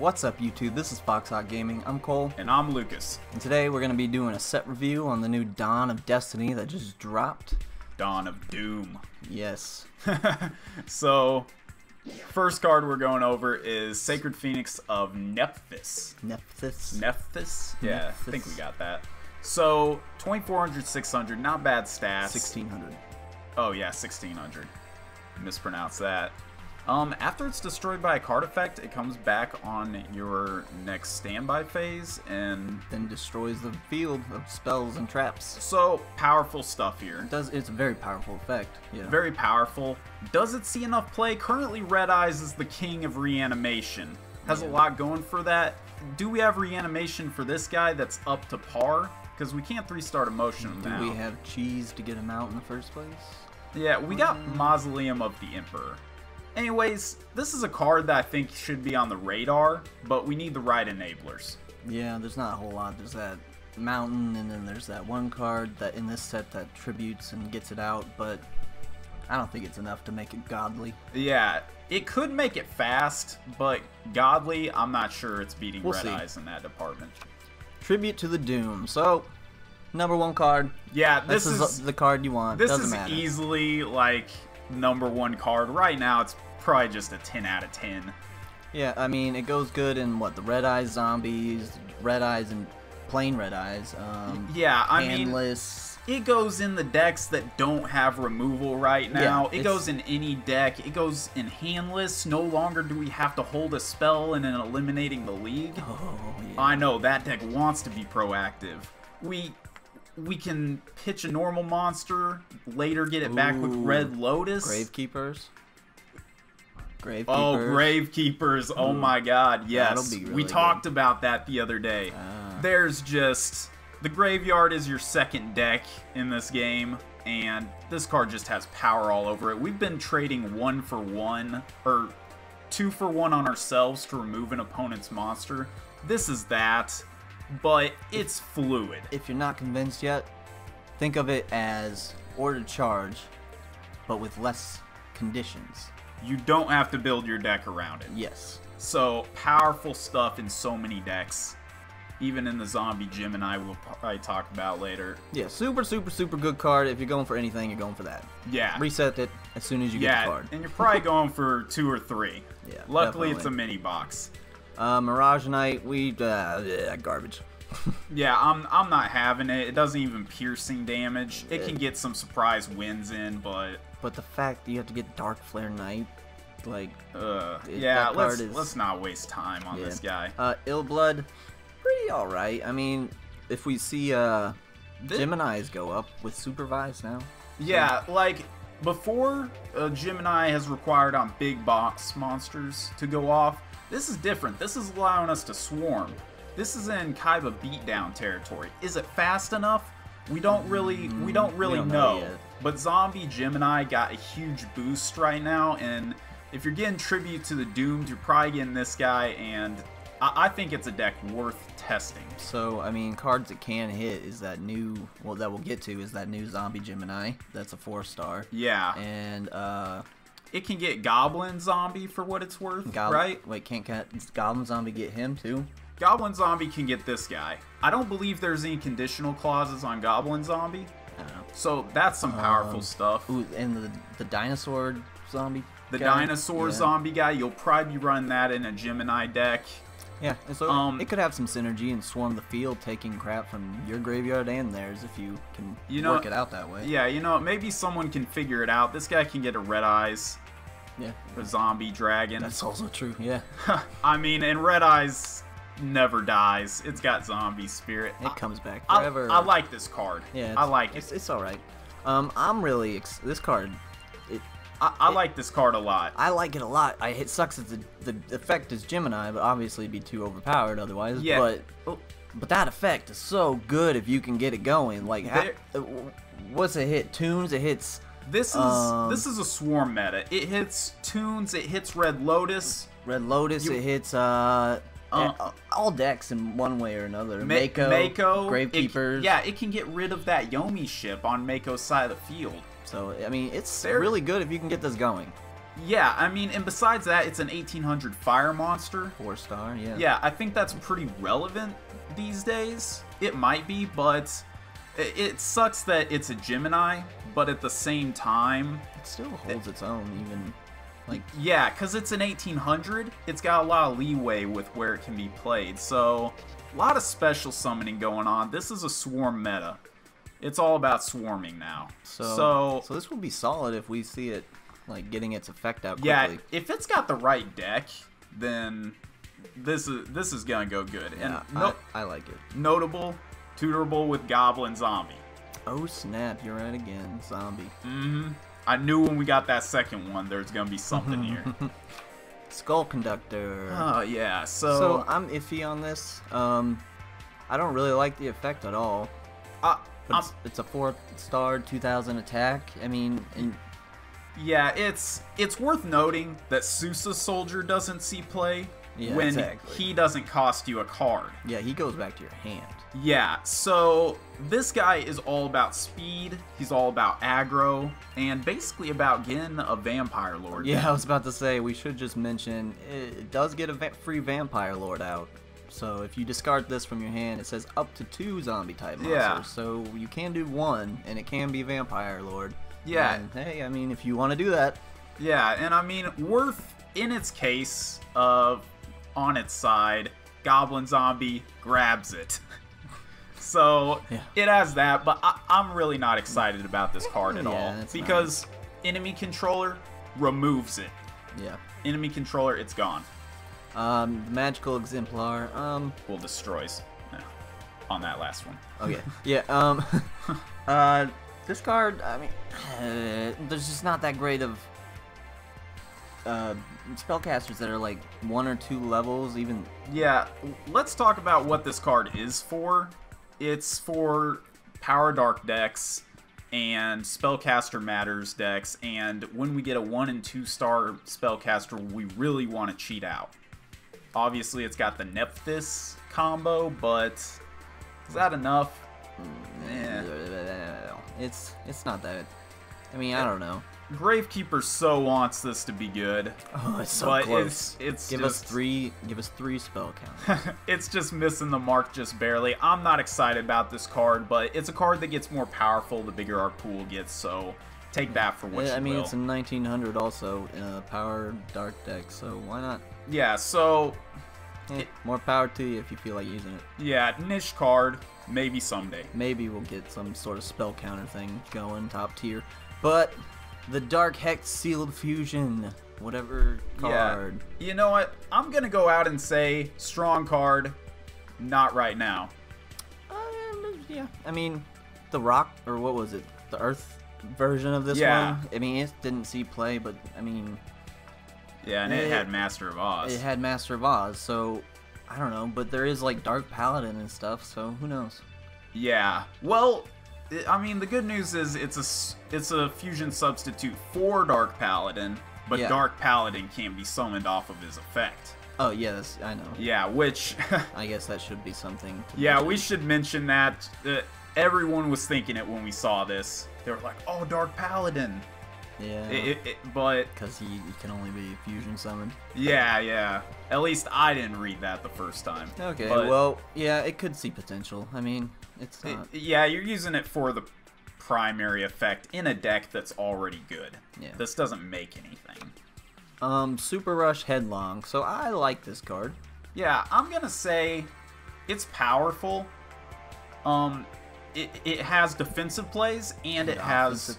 What's up YouTube, this is FoxHawk Gaming, I'm Cole. And I'm Lucas. And today we're going to be doing a set review on the new Dawn of Destiny that just dropped. Dawn of Doom. Yes. So, first card we're going over is Sacred Phoenix of Nephthys. Nephthys? Nephthys? Yeah, Nephthys. I think we got that. So, 2400, 600, not bad stats. 1600. Oh yeah, 1600. Mispronounced that. After it's destroyed by a card effect, it comes back on your next standby phase and then destroys the field of spells and traps. So powerful stuff here. It's a very powerful effect. Yeah. Very powerful. Does it see enough play? Currently Red Eyes is the king of reanimation. Has a lot going for that. Do we have reanimation for this guy that's up to par? Because we can't 3-star emotion now. Do we have cheese to get him out in the first place? Yeah, we got Mausoleum of the Emperor. Anyways, this is a card that I think should be on the radar, but we need the right enablers. Yeah, there's not a whole lot. There's that mountain, and then there's that one card that in this set that tributes and gets it out, but I don't think it's enough to make it godly. Yeah, it could make it fast, but godly, I'm not sure it's beating Red see. Eyes in that department. Tribute to the Doom. So, number one card. Yeah, this is the card you want. This Doesn't is matter. easily like number one card. Right now, it's probably just a 10 out of 10. Yeah, I mean, it goes good in what, the Red Eyes zombies, Red Eyes and plain Red Eyes. Yeah, I handless. mean, it goes in the decks that don't have removal right now. Yeah, it goes in any deck. It goes in handless. No longer do we have to hold a spell and then eliminating the league. Oh, yeah. I know, that deck wants to be proactive. We can pitch a normal monster, later get it back with Red Lotus. Gravekeepers. Oh, Gravekeepers. Oh my god, yes. That'll be really we talked about that the other day. There's just... The Graveyard is your second deck in this game, and this card just has power all over it. We've been trading 1 for 1, or 2 for 1 on ourselves to remove an opponent's monster. This is that, but it's fluid. If you're not convinced yet, think of it as Order Charge, but with less conditions. You don't have to build your deck around it. Yes. So, powerful stuff in so many decks. Even in the Zombie Gemini we'll probably talk about later. Yeah, super, super, super good card. If you're going for anything, you're going for that. Yeah. Reset it as soon as you get the card. And you're probably going for 2 or 3. Yeah. Luckily, definitely. it's a mini box. Mirage Knight, garbage. Yeah, I'm not having it. It doesn't even piercing damage. It can get some surprise wins in, but the fact that you have to get Dark Flare Knight, like, yeah, let's not waste time on this guy. Illblood, pretty alright. I mean, if we see Geminis go up with Supervise now. Yeah, like, before Gemini has required on big box monsters to go off, this is different. This is allowing us to swarm. This is in Kaiba beatdown territory. Is it fast enough? We don't really know. Yet. But Zombie Gemini got a huge boost right now, and if you're getting Tribute to the Doomed, you're probably getting this guy, and I think it's a deck worth testing. So, I mean, cards that can hit is that new, well, that we'll get to, is that new Zombie Gemini. That's a 4-star. Yeah. And, it can get Goblin Zombie for what it's worth, right? Wait, can't Goblin Zombie get him too? Goblin Zombie can get this guy. I don't believe there's any conditional clauses on Goblin Zombie. I don't know. So that's some powerful stuff. Ooh, and the Dinosaur Zombie The guy? Dinosaur Zombie guy, you'll probably be running that in a Gemini deck. Yeah, and so it could have some synergy and swarm the field, taking crap from your graveyard and theirs if you can work it out that way. Yeah, you know, maybe someone can figure it out. This guy can get a Red Eyes. Yeah. A Zombie Dragon. That's also true, yeah. I mean, and Red Eyes never dies. It's got Zombie Spirit. It comes back forever. I like this card. Yeah, I like it. It's alright. I'm really... this card... I like this card a lot. I like it a lot. It sucks that the effect is Gemini, but obviously it'd be too overpowered otherwise. Yeah. But that effect is so good if you can get it going. Like, what's it hit? Tunes? It hits... This is a swarm meta. It hits Tunes, it hits Red Lotus. Red Lotus, it hits all decks in one way or another. Mako, Gravekeepers. Yeah, it can get rid of that Yomi ship on Mako's side of the field. So, I mean, it's really good if you can get this going. Yeah, I mean, and besides that, it's an 1800 fire monster. 4-star, yeah. Yeah, I think that's pretty relevant these days. It might be, but it sucks that it's a Gemini, but at the same time... It still holds its own, even, like... Yeah, because it's an 1800, it's got a lot of leeway with where it can be played, so... A lot of special summoning going on. This is a swarm meta. It's all about swarming now. So this will be solid if we see it, like, getting its effect out quickly. Yeah, if it's got the right deck, then this is gonna go good. Yeah, and I like it. Notable, tutorable with Goblin Zombie. Oh snap, you're right again, Zombie. I knew when we got that second one there's gonna be something here. Skull Conductor. Oh yeah, so I'm iffy on this. I don't really like the effect at all. But it's a 4-star 2000 attack. I mean, yeah, it's worth noting that Sousa Soldier doesn't see play when he doesn't cost you a card. Yeah, he goes back to your hand. Yeah, so this guy is all about speed, he's all about aggro, and basically about getting a Vampire Lord. Yeah, I was about to say, we should just mention, it does get a free Vampire Lord out. So if you discard this from your hand, it says up to 2 zombie type monsters. Yeah. So you can do 1, and it can be Vampire Lord. Yeah. And hey, I mean, if you want to do that. Yeah, and I mean, worth in its case of on its side, Goblin Zombie grabs it. So yeah. It has that, but I'm really not excited about this card at all because enemy controller removes it. Yeah. Enemy controller, it's gone. Magical Exemplar. Well, destroys. No, on that last one. Okay. Yeah. This card. I mean, there's just not that great of spellcasters that are like 1 or 2 levels even. Yeah. Let's talk about what this card is for. It's for Power Dark decks and Spellcaster Matters decks, and when we get a 1 and 2 star spellcaster, we really want to cheat out. Obviously, it's got the Nephthys combo, but is that enough? It's not that. I mean, I don't know. Gravekeeper so wants this to be good. Oh, it's so close. It's give us 3 spell counters. It's just missing the mark just barely. I'm not excited about this card, but it's a card that gets more powerful the bigger our pool gets, so take that for what you will. I mean, it's a 1900 also in a Power Dark deck, so why not? Yeah, so... more power to you if you feel like using it. Yeah, niche card, maybe someday. Maybe we'll get some sort of spell counter thing going, top tier. But the Dark Hex Sealed Fusion, whatever card. Yeah. You know what? I'm going to go out and say strong card, not right now. Yeah, I mean, the rock, or what was it? The Earth version of this one? I mean, it didn't see play, but, I mean... Yeah, and it had Master of Oz. It had Master of Oz, so I don't know, but there is like Dark Paladin and stuff, so who knows? Yeah. Well, I mean, the good news is it's a fusion substitute for Dark Paladin, but Dark Paladin can't be summoned off of his effect. Oh, yes, I know. Yeah, which I guess that should be something. Yeah, we should mention that. Everyone was thinking it when we saw this. They were like, "Oh, Dark Paladin." Yeah, but because he can only be fusion summoned. Yeah. At least I didn't read that the first time. Okay, well, yeah, it could see potential. I mean, it's not. Yeah, you're using it for the primary effect in a deck that's already good. Yeah. This doesn't make anything. Super Rush Headlong. So I like this card. Yeah, I'm gonna say it's powerful. It has defensive plays and it has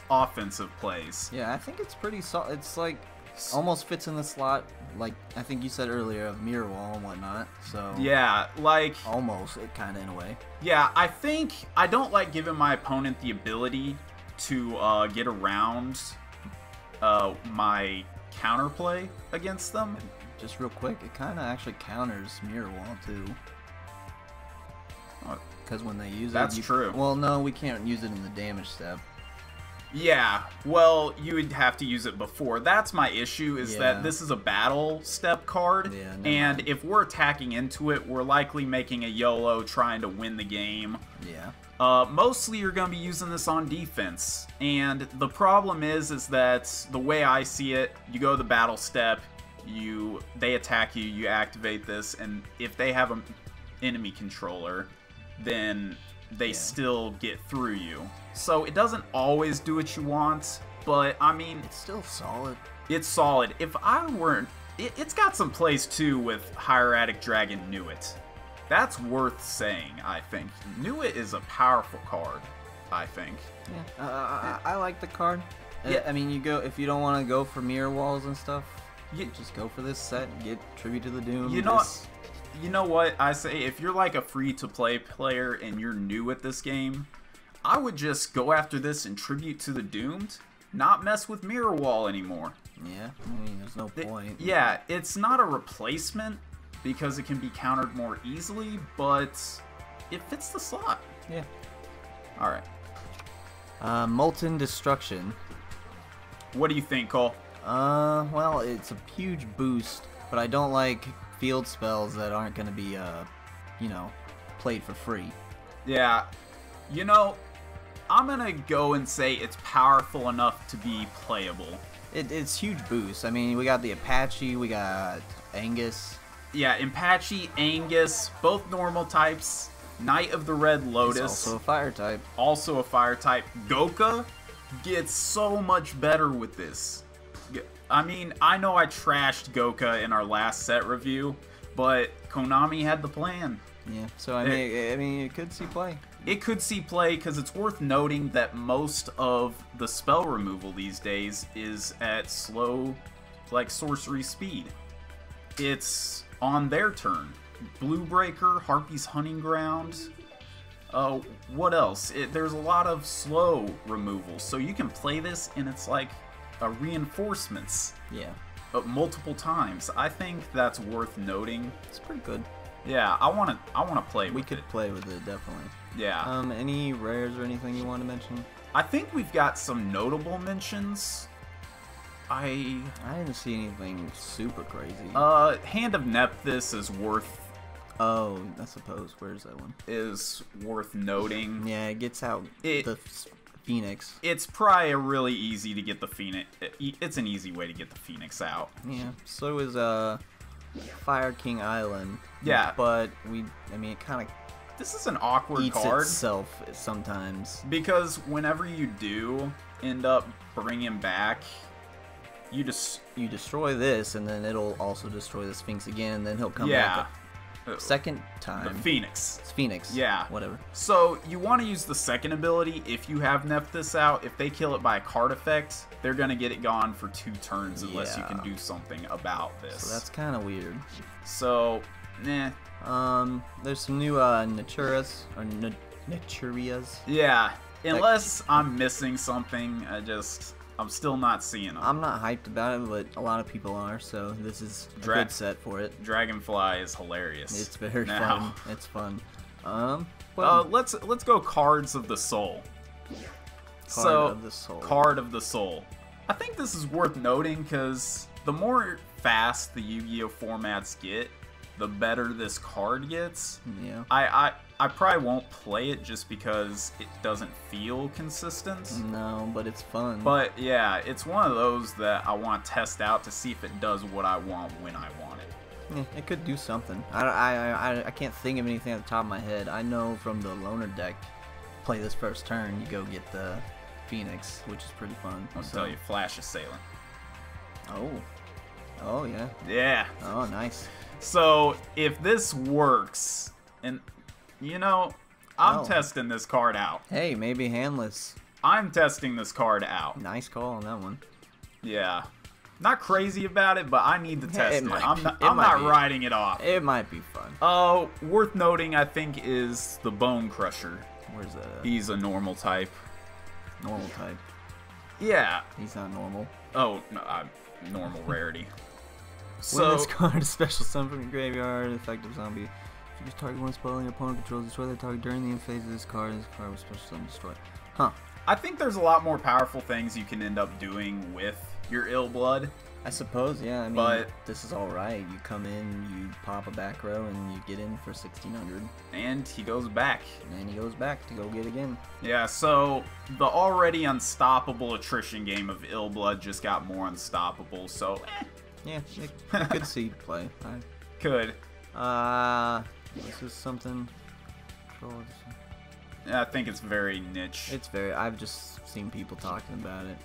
offensive plays. Yeah, I think it's pretty solid. It's like almost fits in the slot, like I think you said earlier, of Mirror Wall and whatnot. So yeah, like almost, it kind of in a way. Yeah, I think I don't like giving my opponent the ability to get around my counterplay against them. Just real quick, it kind of actually counters Mirror Wall too. Because when they use it... That's true. Well, no, we can't use it in the damage step. Yeah, well, you would have to use it before. That's my issue, is that this is a battle step card, and if we're attacking into it, we're likely making a YOLO trying to win the game. Yeah. Mostly you're going to be using this on defense, and the problem is that the way I see it, you go to the battle step, they attack you, you activate this, and if they have an enemy controller, then they still get through you. So it doesn't always do what you want, but I mean, it's still solid. It's solid. If I weren't, it's got some plays too with Hieratic Dragon Nuit. That's worth saying, I think. Nuit is a powerful card, I think. Yeah, I like the card. Yeah, I mean, if you don't want to go for mirror walls and stuff, you just go for this set and get Tribute to the Doom. You know what I say? If you're like a free-to-play player and you're new at this game, I would just go after this and Tribute to the Doomed, not mess with Mirror Wall anymore. Yeah, I mean, there's no point. Yeah, it's not a replacement because it can be countered more easily, but it fits the slot. Yeah. Alright. Molten Destruction. What do you think, Cole? Well, it's a huge boost, but I don't like field spells that aren't going to be, you know, played for free. Yeah. You know, I'm going to go and say it's powerful enough to be playable. It's huge boost. I mean, we got the Apache, we got Angus. Yeah, Apache, Angus, both normal types. Knight of the Red Lotus. It's also a fire type. Also a fire type. Goka gets so much better with this. I mean, I know I trashed Goka in our last set review, but Konami had the plan. Yeah, so I mean, it could see play. It could see play because it's worth noting that most of the spell removal these days is at slow, like, sorcery speed. It's on their turn. Blue Breaker, Harpy's Hunting Ground. What else? There's a lot of slow removal, so you can play this and it's like a reinforcements. Yeah. Multiple times. I think that's worth noting. It's pretty good. Yeah, I wanna play with it. We could play with it, definitely. Yeah. Any rares or anything you want to mention? I think we've got some notable mentions. I didn't see anything super crazy. Hand of Nephthys is worth. Oh, I suppose. Where's that one? Is worth noting. Yeah, it gets out the Phoenix. It's probably really easy to get the Phoenix. It's an easy way to get the Phoenix out. Yeah. So is Fire King Island. Yeah. But I mean, it kind of. This is an awkward eats card. Itself sometimes. Because whenever you do end up bringing back, you destroy this, and then it'll also destroy the Sphinx again, and then he'll come back a second time. The Phoenix. It's Phoenix. Yeah. Whatever. So you want to use the second ability if you have Nephthys out. If they kill it by a card effect, they're going to get it gone for 2 turns unless you can do something about this. So that's kind of weird. So, nah. There's some new Naturias, or Naturias. Yeah. Unless I'm missing something, I'm still not seeing them. I'm not hyped about it, but a lot of people are, so this is a good set for it. Dragonfly is hilarious. It's very fun. It's fun. Let's go Cards of the Soul. Card of the Soul. I think this is worth noting because the more fast the Yu-Gi-Oh formats get, the better this card gets. Yeah. I probably won't play it just because it doesn't feel consistent. No, but it's fun. But yeah, it's one of those that I want to test out to see if it does what I want when I want it. Yeah, it could do something. I can't think of anything at the top of my head. I know from the loner deck, play this first turn, you go get the Phoenix, which is pretty fun. I'll tell you, Flash Assailant. Oh yeah. Yeah. Oh, nice. So if this works, and you know, I'm testing this card out. Hey, maybe handless. I'm testing this card out. Nice call on that one. Yeah. Not crazy about it, but I need to test it. I'm not be. writing it off. It might be fun. Worth noting, I think, is the Bone Crusher. Where's that at? He's a normal type. Normal type? Yeah. He's not normal. Oh, no, normal rarity. When this card is special summon from your graveyard, effective zombie. If you just target one spell and your opponent controls, destroy that target during the end phase of this card. This card was special summon destroy. Huh. I think there's a lot more powerful things you can end up doing with your ill blood. I suppose, yeah. I mean, But this is all right. You come in, you pop a back row, and you get in for 1,600. and he goes back. And he goes back to go get again. Yeah, so the already unstoppable attrition game of ill blood just got more unstoppable. So Yeah, it could see play. could. This is something. I think it's very niche. It's very. I've just seen people talking about it.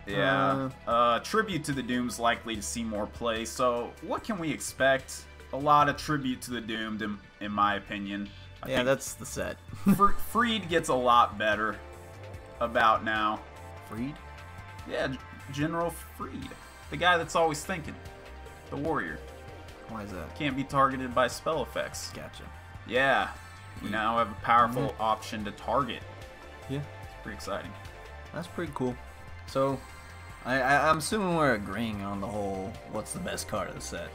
Yeah. Tribute to the Doom's likely to see more play, so what can we expect? A lot of Tribute to the Doomed, in my opinion. I think that's the set. Freed gets a lot better about now. Freed? Yeah, General Freed. The guy that's always thinking. The warrior. Why is that? Can't be targeted by spell effects. Gotcha. Yeah. We now have a powerful option to target. Yeah. It's pretty exciting. That's pretty cool. So, I'm assuming we're agreeing on the whole, what's the best card of the set?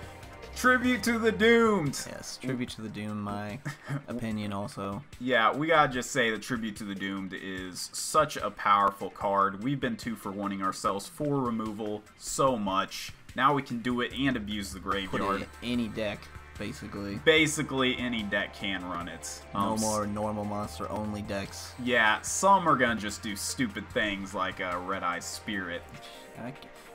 Tribute to the Doomed! Yes, Tribute to the Doom, my opinion also. Yeah, we gotta just say that Tribute to the Doomed is such a powerful card. We've been 2-for-1ing ourselves for removal so much. Now we can do it and abuse the Put graveyard. it in any deck, basically. Basically, any deck can run it. No more normal monster only decks. Yeah, some are gonna just do stupid things like a Red Eye Spirit.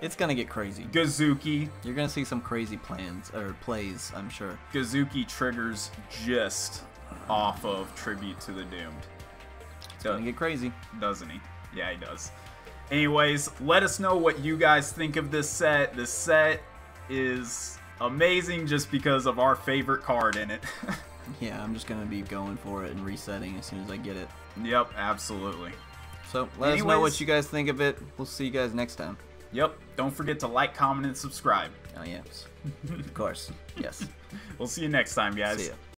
It's gonna get crazy. Gazuki. You're gonna see some crazy plans or plays, I'm sure. Gazuki triggers just off of Tribute to the Doomed. It's gonna get crazy. Doesn't he? Yeah, he does. Anyways, let us know what you guys think of this set. This set is amazing just because of our favorite card in it. Yeah, I'm just gonna be going for it and resetting as soon as I get it. Yep, absolutely. So let us know what you guys think of it. We'll see you guys next time. Yep, don't forget to like, comment, and subscribe. Oh yes, of course. Yes. We'll see you next time, guys. See ya.